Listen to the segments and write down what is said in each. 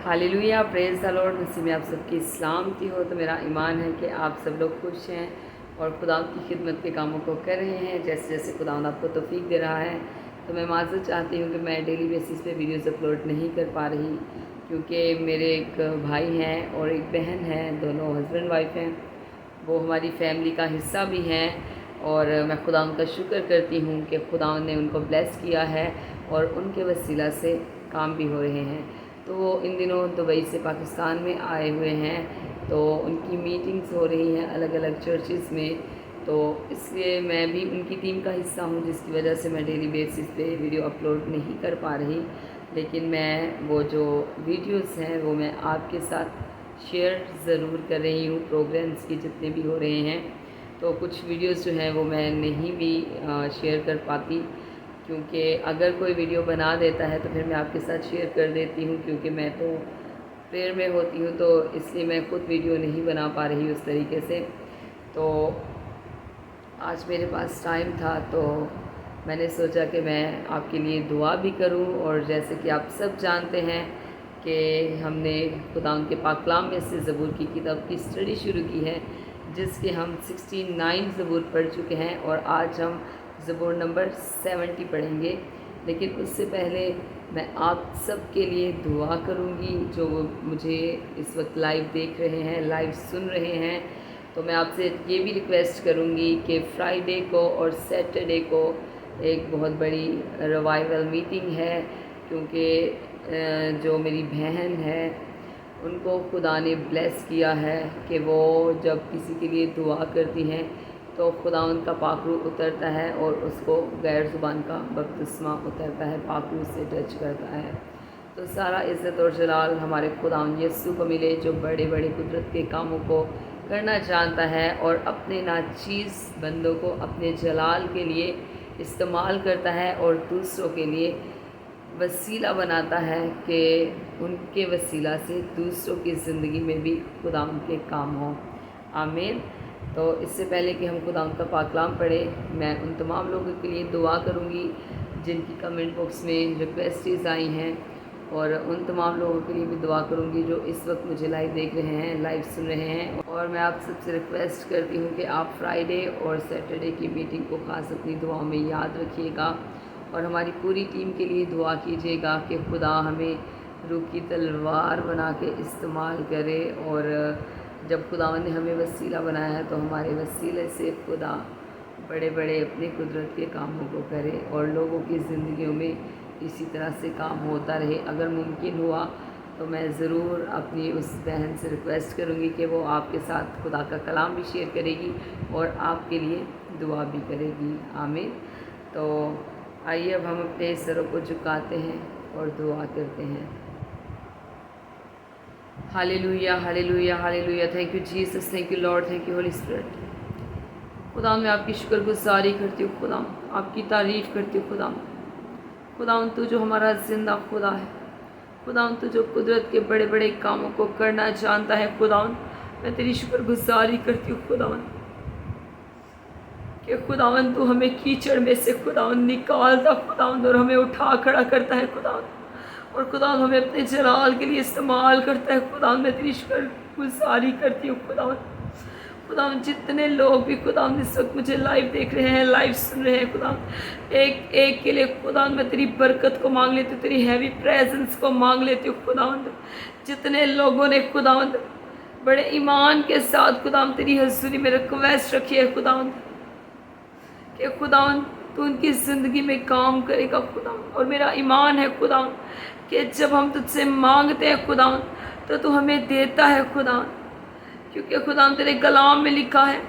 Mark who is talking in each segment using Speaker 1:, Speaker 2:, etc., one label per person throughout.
Speaker 1: Hallelujah, praise the lord. मसीह में आप सबकी सलामती हो। तो मेरा ईमान है कि आप सब लोग खुश हैं और खुदा की खिदमत के कामों को कर रहे हैं जैसे जैसे खुदा आपको तौफीक दे रहा है। तो मैं माज़रत चाहती हूँ कि मैं डेली बेसिस पे वीडियोज़ अपलोड नहीं कर पा रही, क्योंकि मेरे एक भाई हैं और एक बहन है, दोनों हस्बैंड वाइफ हैं। वो हमारी फैमिली का हिस्सा भी हैं और मैं खुदा का शुक्र करती हूँ कि खुदा ने उनको ब्लेस किया है और उनके वसीला से काम भी हो रहे हैं। तो वो इन दिनों दुबई से पाकिस्तान में आए हुए हैं, तो उनकी मीटिंग्स हो रही हैं अलग अलग चर्चेज़ में। तो इसलिए मैं भी उनकी टीम का हिस्सा हूँ, जिसकी वजह से मैं डेली बेसिस पे वीडियो अपलोड नहीं कर पा रही। लेकिन मैं वो जो वीडियोस हैं वो मैं आपके साथ शेयर ज़रूर कर रही हूँ। प्रोग्राम्स की जितने भी हो रहे हैं, तो कुछ वीडियोस जो हैं वो मैं नहीं भी शेयर कर पाती, क्योंकि अगर कोई वीडियो बना देता है तो फिर मैं आपके साथ शेयर कर देती हूँ, क्योंकि मैं तो प्रेयर में होती हूँ, तो इसलिए मैं खुद वीडियो नहीं बना पा रही उस तरीके से। तो आज मेरे पास टाइम था तो मैंने सोचा कि मैं आपके लिए दुआ भी करूं। और जैसे कि आप सब जानते हैं कि हमने खुदा के पाक कलाम में से ज़बूर की किताब की स्टडी शुरू की है, जिसके हम 69 ज़बूर पढ़ चुके हैं और आज हम ज़बूर नंबर 70 पढ़ेंगे। लेकिन उससे पहले मैं आप सब के लिए दुआ करूंगी जो मुझे इस वक्त लाइव देख रहे हैं, लाइव सुन रहे हैं। तो मैं आपसे ये भी रिक्वेस्ट करूंगी कि फ्राइडे को और सैटरडे को एक बहुत बड़ी रिवाइवल मीटिंग है, क्योंकि जो मेरी बहन है उनको खुदा ने ब्लेस किया है कि वो जब किसी के लिए दुआ करती हैं तो खुदा उनका पाकरू उतरता है और उसको गैर ज़ुबान का बपतिस्मा उतरता है, पाकरू से टच करता है। तो सारा इज़्ज़त और जलाल हमारे खुदा यीशु को मिले, जो बड़े बड़े कुदरत के कामों को करना जानता है और अपने नाचीज़ बंदों को अपने जलाल के लिए इस्तेमाल करता है और दूसरों के लिए वसीला बनाता है कि उनके वसीला से दूसरों की ज़िंदगी में भी खुदा उनके काम हों। आमीन। तो इससे पहले कि हम खुदा का पाक कलाम पढ़े, मैं उन तमाम लोगों के लिए दुआ करूंगी जिनकी कमेंट बॉक्स में रिक्वेस्ट्स आई हैं, और उन तमाम लोगों के लिए भी दुआ करूंगी जो इस वक्त मुझे लाइव देख रहे हैं, लाइव सुन रहे हैं। और मैं आप सबसे रिक्वेस्ट करती हूं कि आप फ्राइडे और सैटरडे की मीटिंग को ख़ास अपनी दुआओं में याद रखिएगा और हमारी पूरी टीम के लिए दुआ कीजिएगा कि खुदा हमें रूह की तलवार बना के इस्तेमाल करे। और जब खुदा ने हमें वसीला बनाया है तो हमारे वसीले से खुदा बड़े बड़े अपने कुदरत के कामों को करे और लोगों की ज़िंदगियों में इसी तरह से काम होता रहे। अगर मुमकिन हुआ तो मैं ज़रूर अपनी उस बहन से रिक्वेस्ट करूँगी कि वो आपके साथ खुदा का कलाम भी शेयर करेगी और आपके लिए दुआ भी करेगी। आमीन। तो आइए अब हम अपने सरों को झुकाते हैं और दुआ करते हैं। Hallelujah, hallelujah, hallelujah. Thank you Jesus, thank you Lord, thank you Holi spirit. खुदा मैं आपकी शुक्रगुजारी करती हूँ, खुदा आपकी तारीफ़ करती हूँ। खुदा तू जो हमारा ज़िंदा खुदा है, खुदा तू जो कुदरत के बड़े बड़े कामों को करना जानता है। खुदा मैं तेरी शुक्रगुजारी करती हूँ खुदा कि खुदावन तू हमें कीचड़ में से खुदावन निकालता खुदावन और हमें उठा खड़ा करता है खुदावन, और खुदावन हमें अपने जलाल के लिए इस्तेमाल करता है। खुदावन मैं तेरी शुक्रगुजारी करती हूँ खुदावन जितने लोग भी खुदावन इस वक्त मुझे लाइव देख रहे हैं, लाइव सुन रहे हैं, खुदावन एक एक के लिए खुदावन मैं तेरी बरकत को मांग लेती हूँ, तेरी हैवी प्रेजेंस को मांग लेती हूँ खुदावन। जितने लोगों ने खुदावन बड़े ईमान के साथ खुदावन तेरी हज़ूरी में रिक्वेस्ट रखी है खुदावन कि खुदावन तू उनकी ज़िंदगी में काम करेगा खुदावन। और मेरा ईमान है खुदावन कि जब हम तुझसे मांगते हैं खुदावन तो तू हमें देता है खुदावन, क्योंकि खुदावन तेरे कलाम में लिखा है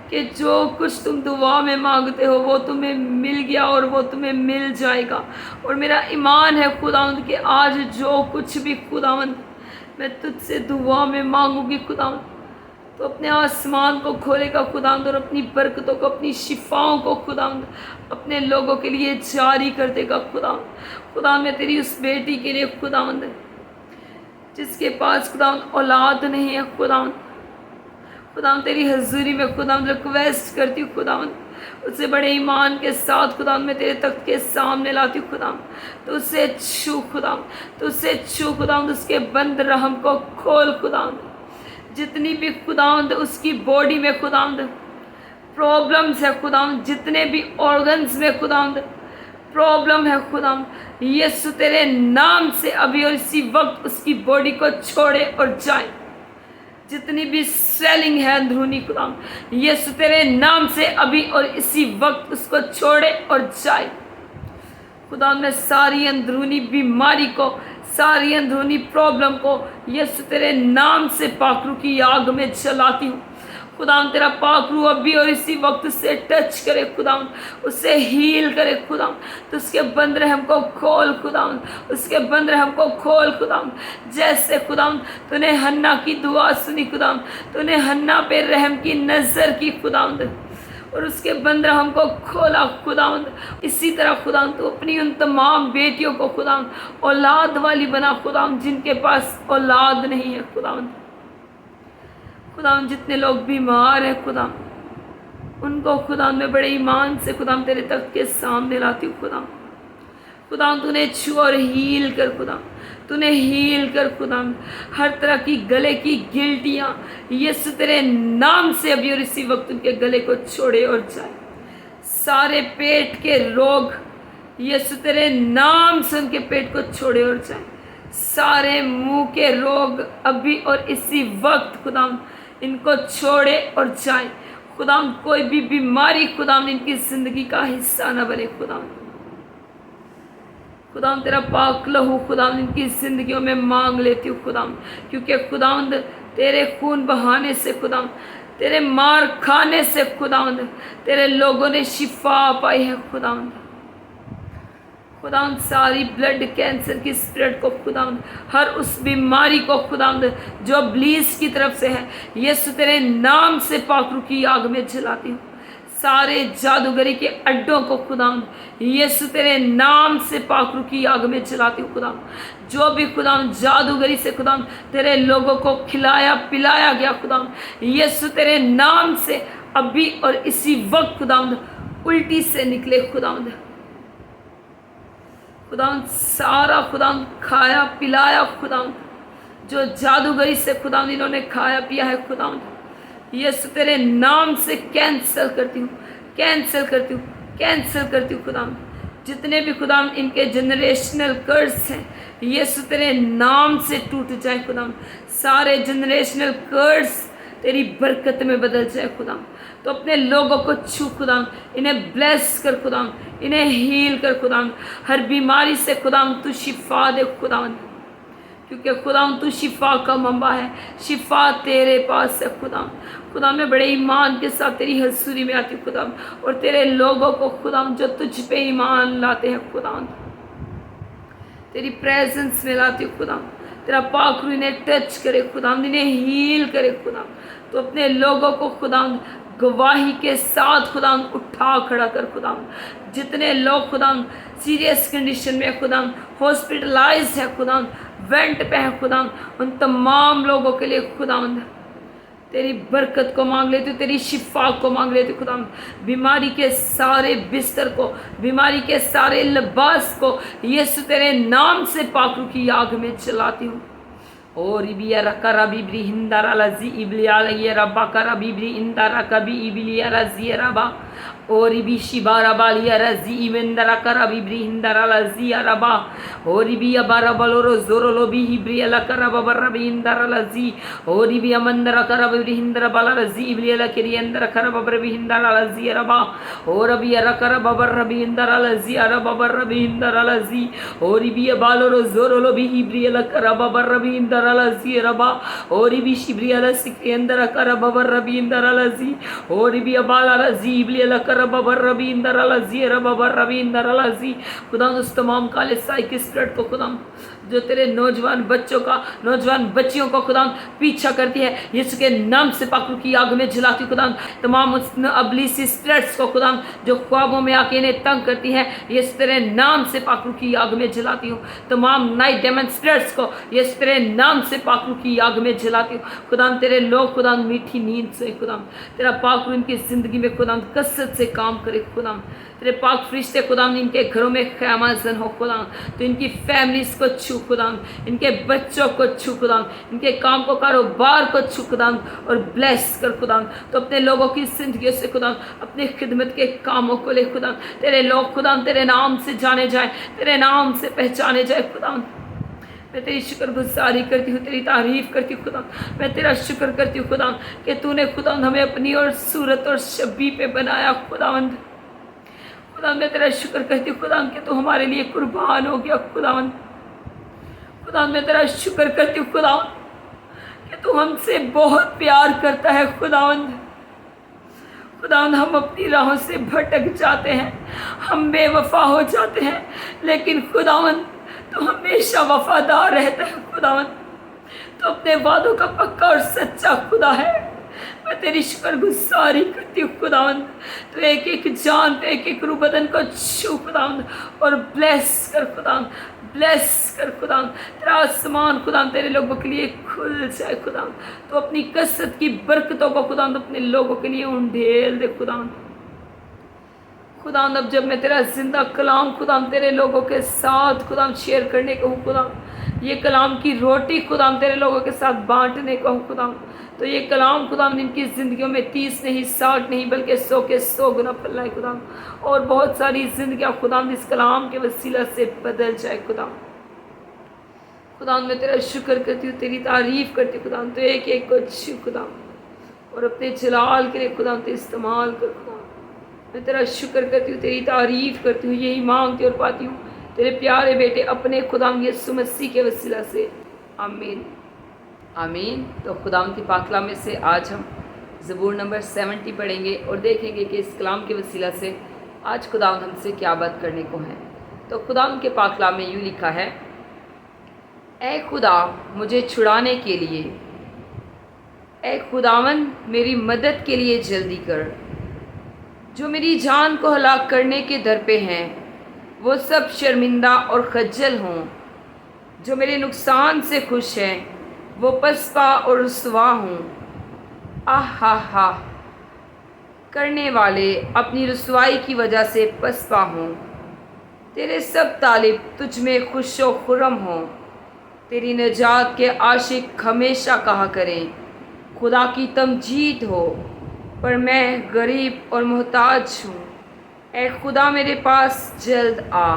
Speaker 1: कि जो कुछ तुम दुआ में मांगते हो वो तुम्हें मिल गया और वो तुम्हें मिल जाएगा। और मेरा ईमान है खुदावन कि आज जो कुछ भी खुदावन मैं तुझसे दुआ में मांगूंगी खुदावन तो अपने आसमान को खोलेगा खुदावंद और अपनी बरकतों को, अपनी शिफाओं को खुदावंद अपने लोगों के लिए जारी कर देगा खुदावंद मैं तेरी उस बेटी के लिए खुदावंद जिसके पास खुदावंद औलाद नहीं है خدا تیری حضوری میں خدا ریکویسٹ کرتی ہوں خدا اس سے بڑے ایمان کے ساتھ خدا میں تیرے تخت کے سامنے لاتی ہوں خدا تو اسے چھو خدا تو اسے چھو خدا اس کے بند رحم کو کھول خدا جتنی بھی خدا اس کی باڈی میں خدا پرابلمز ہے خدا جتنے بھی آرگنز میں خدا پرابلم ہے خدا یسوع تیرے نام سے ابھی اور اسی وقت اس کی باڈی کو چھوڑے اور جائے جتنی بھی سویلنگ ہے اندرونی خدا یسوع تیرے نام سے ابھی اور اسی وقت اس کو چھوڑے اور جائے خدا میں ساری اندرونی بیماری کو ساری اندرونی پرابلم کو یسوع تیرے نام سے پاک روح کی آگ میں جلاتی ہوں خدا تیرا پاک روح ابھی اور اسی وقت اسے ٹچ کرے خدا اسے ہیل کرے خدا تو اس کے بند رحم کو کھول خدا اس کے بند رحم کو کھول خدا جیسے خدا تو نے حنا کی دعا سنی خدا تو نے حنا پہ رحم کی نظر کی خدا اور اس کے بند رحم کو کھولا خدا اسی طرح خدا تو اپنی ان تمام بیٹیوں کو خدا اولاد والی بنا خدا جن کے پاس اولاد نہیں ہے خدا جتنے لوگ بیمار ہیں خدا ان کو خدا میں بڑے ایمان سے خدا تیرے تخت کے سامنے لاتی ہوں خدا تو نے چھو اور ہیل کر خدا تو نے ہیل کر خدا ہر طرح کی گلے کی گلٹیاں یسوع تیرے نام سے ابھی اور اسی وقت ان کے گلے کو چھوڑے اور جائے سارے پیٹ کے روگ یسوع تیرے نام سے ان کے پیٹ کو چھوڑے اور جائے سارے منہ کے روگ ابھی اور اسی وقت خدا ان کو چھوڑے اور جائے خدا کوئی بھی بیماری خدا ان کی زندگی کا حصہ نہ بنے خدا تیرا پاک لہو خدا ان کی زندگیوں میں مانگ لیتی ہوں خدا کیونکہ خدا تیرے خون بہانے سے خدا تیرے مار کھانے سے خدا تیرے لوگوں نے شفا پائی ہے خدا ساری بلڈ کینسر کی اسپرٹ کو خدا ہر اس بیماری کو خدا جو ابلیس کی طرف سے ہے یسوع تیرے نام سے پاک روح کی آگ میں جلاتی ہوں سارے جادوگری کے اڈوں کو خدا یسوع تیرے نام سے پاک روح کی آگ میں جلاتی ہوں خدا جو بھی خدا جادوگری سے خدا تیرے لوگوں کو کھلایا پلایا گیا خدا یسوع تیرے نام سے ابھی اور اسی وقت خدا الٹی سے نکلے خدا سارا خدا کھایا پلایا خدا جو جادوگری سے خدا انہوں نے کھایا پیا ہے خدا یسوع تیرے نام سے کینسل کرتی ہوں خدا جتنے بھی خدا ان کے جنریشنل کرس ہیں یسوع تیرے نام سے ٹوٹ جائے خدا سارے جنریشنل کرس تیری برکت میں بدل جائے خدا تو اپنے لوگوں کو چھو خدا انہیں بلیس کر خدا انہیں ہیل کر خدا ہر بیماری سے خدا تو شفا دے خدا کیونکہ خدا تو شفا کا منبع ہے شفا تیرے پاس ہے خدا میں بڑے ایمان کے ساتھ تیری حضوری میں آتی خدا اور تیرے لوگوں کو خدا جو تجھ پہ ایمان لاتے ہیں خدا تیری پریزنس میں لاتی خدا تیرا پاک روح انہیں ٹچ کرے خدا انہیں ہیل کرے خدا تو اپنے لوگوں کو خدا گواہی کے ساتھ خدا اٹھا کھڑا کر خدا جتنے لوگ خدا سیریس کنڈیشن میں خدا ہاسپٹلائز ہے خدا وینٹ پہ ہے خدا ان تمام لوگوں کے لیے خدا تیری برکت کو مانگ لیتی ہوں تیری شفا کو مانگ لیتی ہوں خدا بیماری کے سارے بستر کو بیماری کے سارے لباس کو یسوع تیرے نام سے پاک روح کی آگ میں جلاتی ہوں اور بیا رکا بری ہندارا لذی ابلیا لگی ربا کرا بری اندارا کبھی ابلیا رضی ربا اور بھی شبارا بالیا رضی مندرا کرا بری ہندارا لذی ربا اور بھی بارا بلورو زورو بھی ہبری کرا ببر ربی اندارا لذی اور بھی مندرا کرا بری ہندرا بالا رضی ابلیا لکری اندرا کرا ببر بھی ہندارا لذی ربا اور بھی رکا ببر ربی اندارا لذی ربا ببر ربی ہندارا لذی اور بھی بالورو زورو بھی ہبری کرا ببر ربی اندارا لذی ربا اور بھی شبری لسکری اندرا کرا ببر ربی اندارا لذی اور بھی بالا رضی ابلیا کرا ببر ربی اندارا لذی ربا ببر ربی اندارا لذی خدا اس تمام کالے سائی کی اسپرٹ کو خدا जो तेरे नौजवान बच्चों का, नौजवान बच्चियों को खुदा पीछा करती है, यीशु के नाम से पाक रूह की आग में जलाती हूँ खुदा। तमाम उस अबलीसी स्पिरिट्स को खुदा जो ख्वाबों में आके इन्हें तंग करती है, यीशु तेरे नाम से पाक रूह की आग में जलाती हूँ। तमाम नाइट डेमन स्पिरिट्स को यीशु तेरे नाम से पाक रूह की आग में जलाती हूँ खुदा। तेरे लोग खुदा मीठी नींद से खुदा, तेरा पाक रूह इनकी ज़िंदगी में खुदा कसरत से काम करे खुदा। तेरे पाक फरिश्ते खुदा इनके घरों में क़यामत हो खुदा, तो इनकी फैमिलीज को छू खुदा, इनके बच्चों को छू खुदा, इनके काम को कारोबार को छू खुदा और ब्लेस कर खुदा। तो अपने लोगों की ज़िंदगी से खुदा अपनी खिदमत के कामों को ले खुदा, तेरे लोग खुदा तेरे नाम से जाने जाए, तेरे नाम से पहचाने जाए खुदा। मैं तेरी शुक्रगुजारी करती हूँ, तेरी तारीफ़ करती हूँ खुदा। मैं तेरा शुक्र करती हूँ खुदा कि तूने खुदा हमें अपनी और सूरत और शबी पे बनाया खुदावंद। खुदा मैं तेरा शुक्र करती हूँ खुदा कि तू हमारे लिए कुर्बान हो गया खुदावंद। खुदा मैं तेरा शुक्र करती हूँ खुदा कि तू हमसे बहुत प्यार करता है खुदावंद। खुदावंद हम अपनी राहों से भटक जाते हैं, हम बेवफा हो जाते हैं, लेकिन खुदावंद तो हमेशा वफादार रहता है खुदावंद। तो अपने वादों का पक्का और सच्चा खुदा है। मैं तेरी शुक्रगुजारी करती हूँ खुदावंद। तो एक एक जान पे, एक एक रूह बदन को छू खुदावंद और ब्लेस कर खुदावंद, ब्लेस कर खुदावंद। तेरा आसमान खुदावंद तेरे लोगों के लिए खुल जाए खुदावंद। तो अपनी कसरत की बरकतों को खुदावंद अपने लोगों के लिए उंडेल दे खुदावंद। खुदावंद अब जब मैं तेरा जिंदा कलाम खुदावंद तेरे लोगों के साथ खुदावंद शेयर करने को हूँ खुदावंद, ये कलाम की रोटी खुदावंद तेरे लोगों के साथ बांटने को हूँ खुदावंद, तो ये कलाम खुदावंद इनकी ज़िंदगियों में 30 नहीं 60 नहीं बल्कि 100 के 100 गुना फैलाए खुदावंद। और बहुत सारी ज़िंदगियाँ खुदावंद इस कलाम के वसीला से बदल जाए खुदावंद। खुदावंद मैं तेरा शुक्र करती हूँ, तेरी तारीफ़ करती हूँ खुदावंद। तो एक एक को छू खुदावंद और अपने जलाल के लिए खुदावंद इस्तेमाल कर खुदावंद। मैं तेरा शुक्र करती हूँ, तेरी तारीफ़ करती हूँ, यही मांगती और पाती हूँ तेरे प्यारे बेटे अपने खुदावंद यीशु मसीह के वसीला से, आमीन आमीन। तो खुदावंद की पाक कलाम में से आज हम ज़बूर नंबर 70 पढ़ेंगे और देखेंगे कि इस कलाम के वसीला से आज खुदावंद हमसे क्या बात करने को है। तो खुदावंद के पाक कलाम में यूँ लिखा है, ऐ खुदा मुझे छुड़ाने के लिए, ऐ खुदावंद मेरी मदद के लिए जल्दी कर। जो मेरी जान को हलाक करने के दर पे हैं वो सब शर्मिंदा और खज्जल हों। जो मेरे नुकसान से खुश हैं वो पसपा और रुसवा हों। आहा हा करने वाले अपनी रुसवाई की वजह से पसपा हों। तेरे सब तालिब तुझ में खुश व खुर्रम हों। तेरी नजात के आशिक हमेशा कहा करें, खुदा की तमजीद हो। पर मैं गरीब और मोहताज हूँ, ऐ खुदा मेरे पास जल्द आ।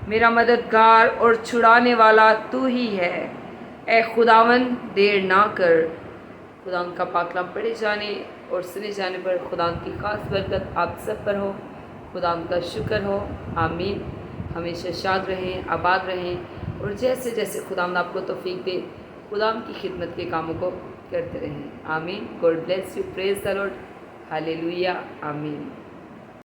Speaker 1: मेरा मददगार और छुड़ाने वाला तू ही है, ऐ खुदावन देर ना कर। खुदावंद का पाक कलाम पढ़े जाने और सुने जाने पर खुदावंद की ख़ास बरकत आप सब पर हो। खुदावंद का शुक्र हो, आमीन। हमेशा शाद रहें, आबाद रहें और जैसे जैसे खुदावंद आपको तौफीक दे खुदावंद की खिदमत के कामों को करते रहें, आमीन। God bless you, praise the Lord, hallelujah, आमीन।